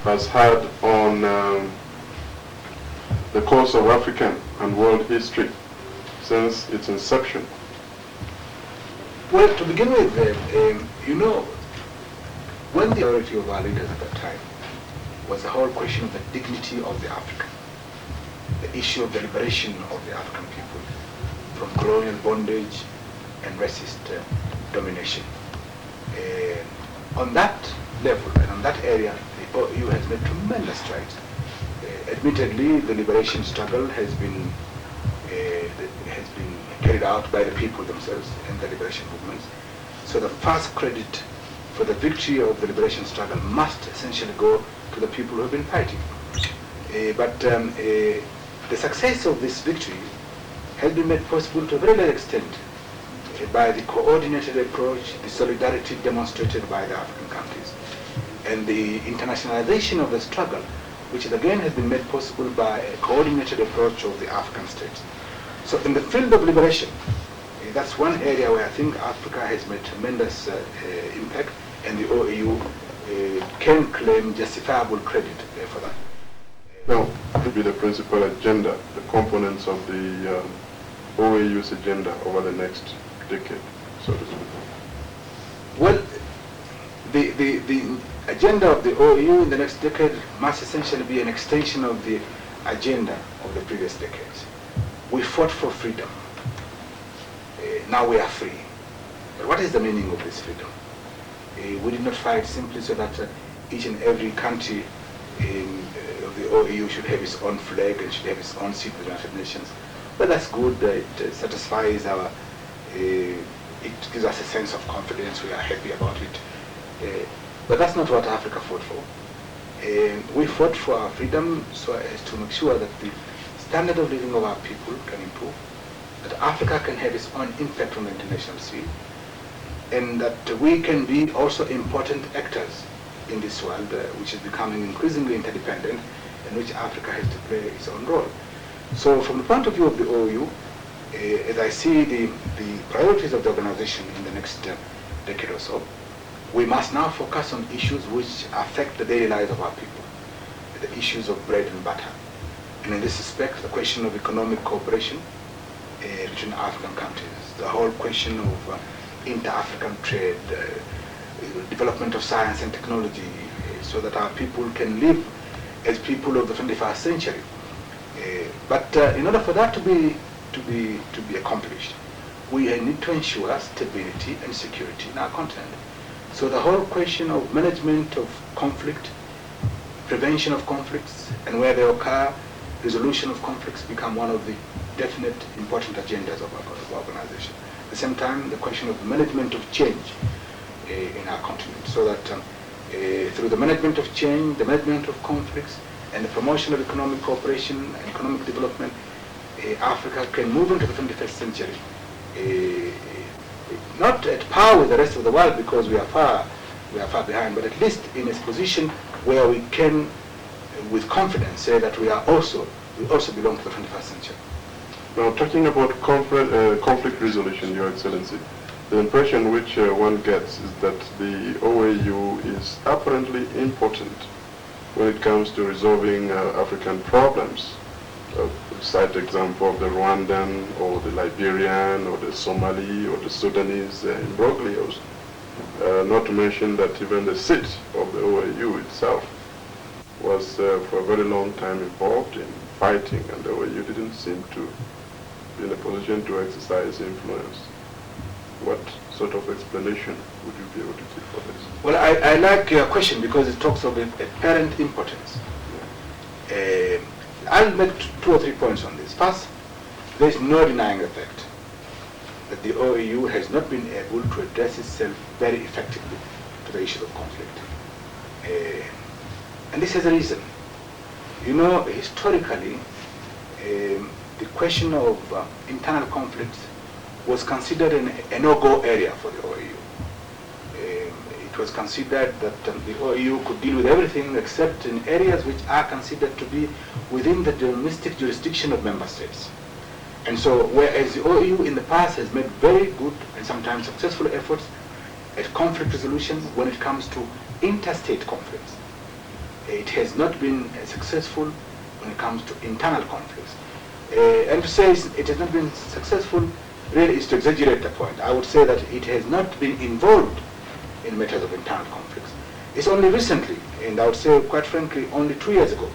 has had on the course of African and world history since its inception? Well, to begin with, when the majority of our leaders at that time was the whole question of the dignity of the African, the issue of the liberation of the African people from colonial bondage and racist domination. On that level and on that area, the OAU has made tremendous strides. Admittedly, the liberation struggle has been carried out by the people themselves and the liberation movements. So the first credit for the victory of the liberation struggle must essentially go to the people who have been fighting. But the success of this victory has been made possible to a very large extent by the coordinated approach, the solidarity demonstrated by the African countries, and the internationalization of the struggle, which again has been made possible by a coordinated approach of the African states. So in the field of liberation, that's one area where I think Africa has made tremendous impact, and the OAU can claim justifiable credit for that. Now, what will be the principal agenda, the components of the OAU's agenda over the next decade, so to speak? Well, the agenda of the OAU in the next decade must essentially be an extension of the agenda of the previous decades. We fought for freedom. Now we are free. But what is the meaning of this freedom? We did not fight simply so that each and every country of the OAU should have its own flag and should have its own seat with the United Nations. But that's good. It satisfies our, it gives us a sense of confidence. We are happy about it. But that's not what Africa fought for. We fought for our freedom so as to make sure that the standard of living of our people can improve, that Africa can have its own impact on the international scene, and that we can be also important actors in this world, which is becoming increasingly interdependent, in which Africa has to play its own role. So from the point of view of the OAU, as I see the priorities of the organization in the next decade or so, we must now focus on issues which affect the daily lives of our people, the issues of bread and butter. And in this respect, the question of economic cooperation between African countries, the whole question of inter-African trade, development of science and technology, so that our people can live as people of the 21st century. But in order for that to be accomplished, we need to ensure stability and security in our continent. So the whole question of management of conflict, prevention of conflicts, and where they occur, resolution of conflicts become one of the definite important agendas of our organization. At the same time, the question of management of change in our continent, so that through the management of change, the management of conflicts, and the promotion of economic cooperation and economic development, Africa can move into the 21st century, not at par with the rest of the world because we are far behind, but at least in a position where we can, with confidence, say that we also belong to the 21st century. Now, talking about conflict resolution, Your Excellency, the impression which one gets is that the OAU is apparently impotent when it comes to resolving African problems. Cite the example of the Rwandan or the Liberian or the Somali or the Sudanese imbroglios. Not to mention that even the seat of the OAU itself was for a very long time involved in fighting, and the OAU didn't seem to be in a position to exercise influence. What sort of explanation would you be able to give for this? Well, I like your question because it talks of apparent impotence. I'll make 2 or 3 points on this. First, there is no denying the fact that the OAU has not been able to address itself very effectively to the issue of conflict. And this has a reason. You know, historically, the question of internal conflicts was considered a no-go area for the OAU. It was considered that the OAU could deal with everything except in areas which are considered to be within the domestic jurisdiction of member states. And so, whereas the OAU in the past has made very good and sometimes successful efforts at conflict resolution when it comes to interstate conflicts, it has not been successful when it comes to internal conflicts. And to say it has not been successful really is to exaggerate the point. I would say that it has not been involved in matters of internal conflicts. It's only recently, and I would say quite frankly only 2 years ago,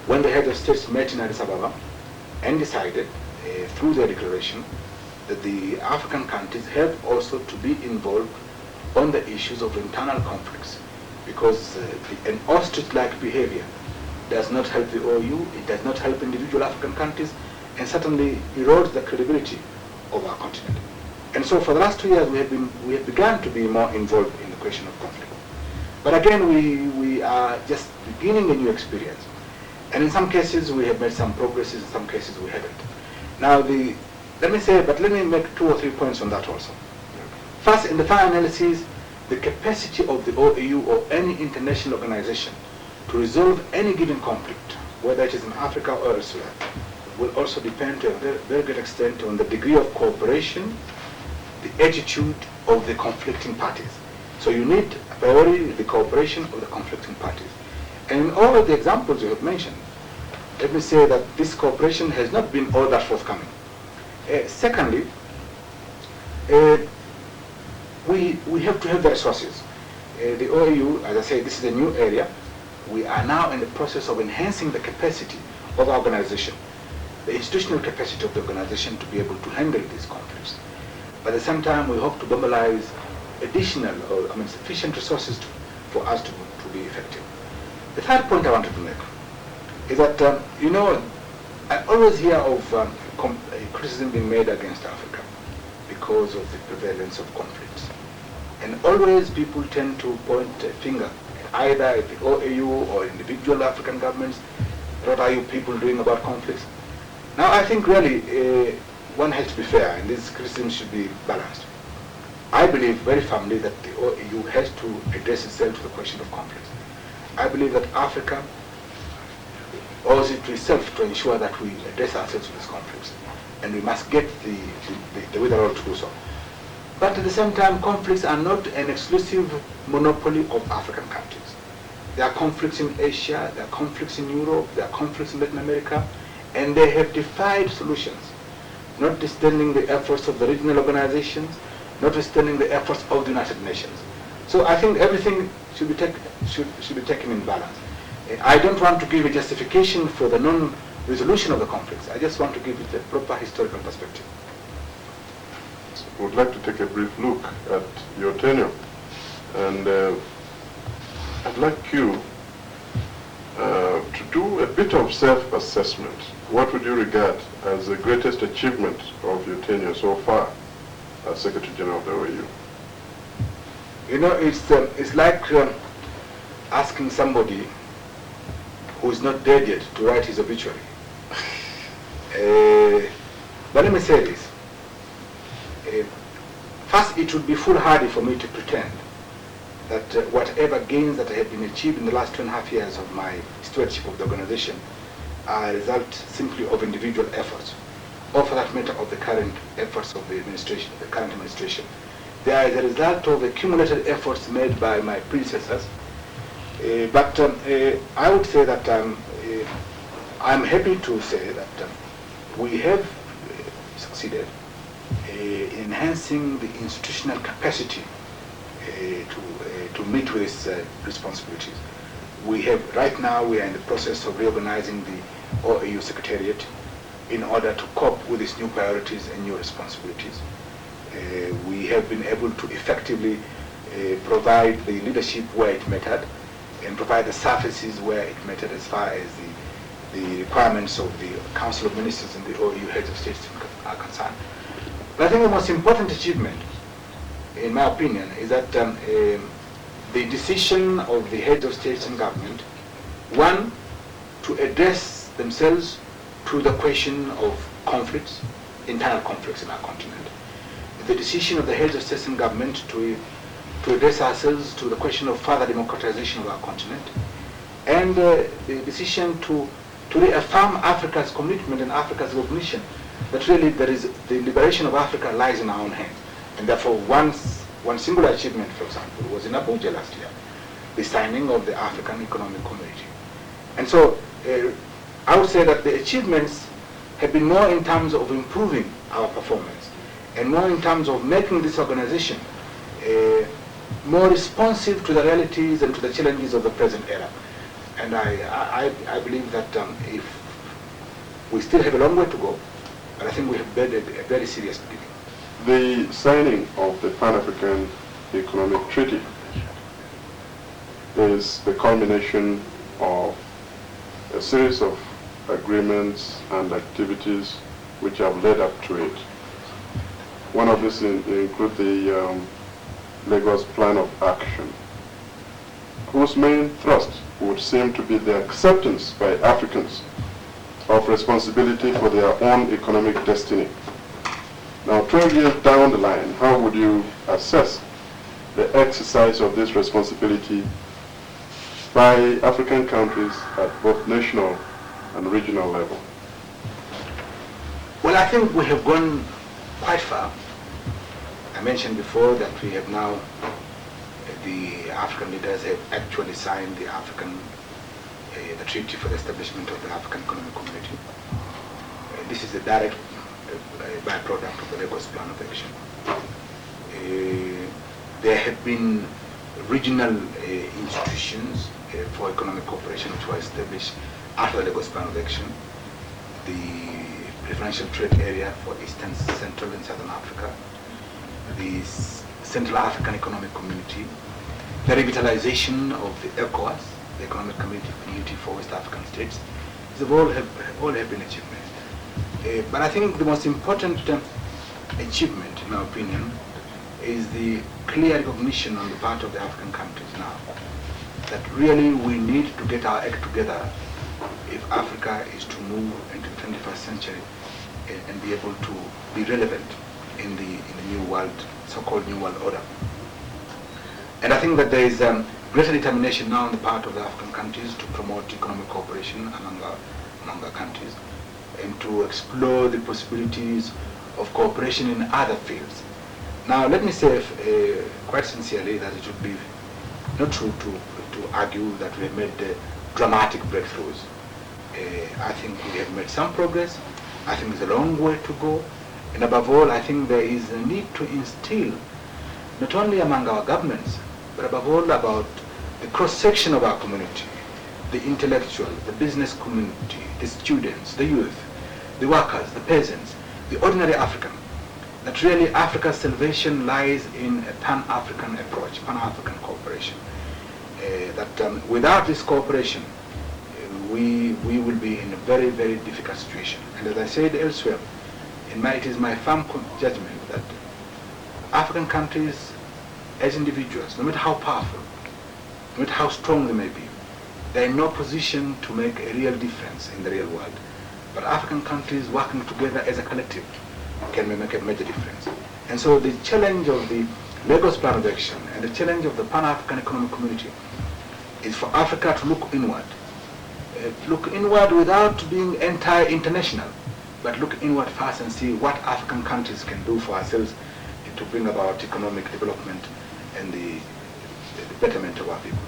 when the heads of states met in Addis Ababa and decided through their declaration that the African countries have also to be involved on the issues of internal conflicts, because an ostrich-like behavior does not help the OAU, it does not help individual African countries, and certainly erodes the credibility of our continent. And so for the last 2 years we have begun to be more involved in the question of conflict. But again, we are just beginning a new experience. And in some cases we have made some progress, in some cases we haven't. Now let me make 2 or 3 points on that also. First, in the final analysis, the capacity of the OAU or any international organization to resolve any given conflict, whether it is in Africa or elsewhere, will also depend to a very, very great extent on the degree of cooperation, the attitude of the conflicting parties. So you need a priori the cooperation of the conflicting parties. And in all of the examples you have mentioned, let me say that this cooperation has not been all that forthcoming. Secondly, we have to have the resources. The OAU, as I say, this is a new area. We are now in the process of enhancing the capacity of our organization, the institutional capacity of the organization to be able to handle these conflicts. But at the same time, we hope to mobilize additional, sufficient resources for us to be effective. The third point I wanted to make is that, I always hear of criticism being made against Africa because of the prevalence of conflicts. And always people tend to point a finger either at the OAU or individual African governments. What are you people doing about conflicts? Now I think really one has to be fair, and this criticism should be balanced. I believe very firmly that the OAU has to address itself to the question of conflicts. I believe that Africa owes it to itself to ensure that we address ourselves to these conflicts, and we must get the witherall to do so. But at the same time, conflicts are not an exclusive monopoly of African countries. There are conflicts in Asia, there are conflicts in Europe, there are conflicts in Latin America, and they have defied solutions, notwithstanding the efforts of the regional organizations, notwithstanding the efforts of the United Nations. So I think everything should be taken in balance. I don't want to give a justification for the non-resolution of the conflicts. I just want to give it a proper historical perspective. I would like to take a brief look at your tenure, and I'd like you to do a bit of self-assessment. What would you regard as the greatest achievement of your tenure so far as Secretary General of the OAU? It's like asking somebody who is not dead yet to write his obituary. But let me say this. First, it would be foolhardy for me to pretend that whatever gains that have been achieved in the last 2.5 years of my stewardship of the organization are a result simply of individual efforts, or for that matter of the current efforts of the administration, the current administration. They are the result of accumulated efforts made by my predecessors. But I would say that I'm happy to say that we have succeeded in enhancing the institutional capacity to meet with its responsibilities. Right now we are in the process of reorganizing the OAU Secretariat in order to cope with its new priorities and new responsibilities. We have been able to effectively provide the leadership where it mattered and provide the services where it mattered as far as the requirements of the Council of Ministers and the OAU heads of states are concerned. But I think the most important achievement, in my opinion, is that the decision of the heads of states and government, one, to address themselves to the question of conflicts, internal conflicts in our continent. The decision of the heads of states and government to address ourselves to the question of further democratization of our continent, and the decision to reaffirm Africa's commitment and Africa's recognition that really the liberation of Africa lies in our own hands. And therefore one singular achievement, for example, was in Abuja last year, the signing of the African Economic Community. And so I would say that the achievements have been more in terms of improving our performance and more in terms of making this organization more responsive to the realities and to the challenges of the present era. And I believe that if we still have a long way to go, but I think we have made a very serious beginning. The signing of the Pan-African Economic Treaty is the culmination of a series of agreements and activities which have led up to it. One of these includes the Lagos Plan of Action, whose main thrust would seem to be the acceptance by Africans of responsibility for their own economic destiny. Now, 12 years down the line, how would you assess the exercise of this responsibility by African countries at both national and regional level? Well, I think we have gone quite far. I mentioned before that we have now, the African leaders have actually signed the treaty for the establishment of the African Economic Community. This is a direct byproduct of the Lagos Plan of Action. There have been regional institutions for economic cooperation which were established after the Lagos Plan of Action. The preferential trade area for Eastern, Central and Southern Africa, the Central African Economic Community, the revitalization of the ECOWAS, the Economic Community for West African States. These all have been achievements. But I think the most important achievement, in my opinion, is the clear recognition on the part of the African countries now that really we need to get our act together if Africa is to move into the 21st century and be able to be relevant in the new world, so-called new world order. And I think that there is greater determination now on the part of the African countries to promote economic cooperation among our countries and to explore the possibilities of cooperation in other fields. Now, let me say quite sincerely that it would be not true to argue that we have made dramatic breakthroughs. I think we have made some progress. I think there's a long way to go. And above all, I think there is a need to instill, not only among our governments, but above all about the cross-section of our community, the intellectuals, the business community, the students, the youth, the workers, the peasants, the ordinary African, that really Africa's salvation lies in a pan-African approach, pan-African cooperation. That without this cooperation, we will be in a very, very difficult situation. And as I said elsewhere, it is my firm judgment that African countries, as individuals, no matter how powerful, no matter how strong they may be, they're in no position to make a real difference in the real world. But African countries working together as a collective can make a major difference. And so the challenge of the Lagos Plan of Action and the challenge of the Pan-African Economic Community is for Africa to look inward. Look inward without being anti-international, but look inward first and see what African countries can do for ourselves to bring about economic development and the betterment of our people.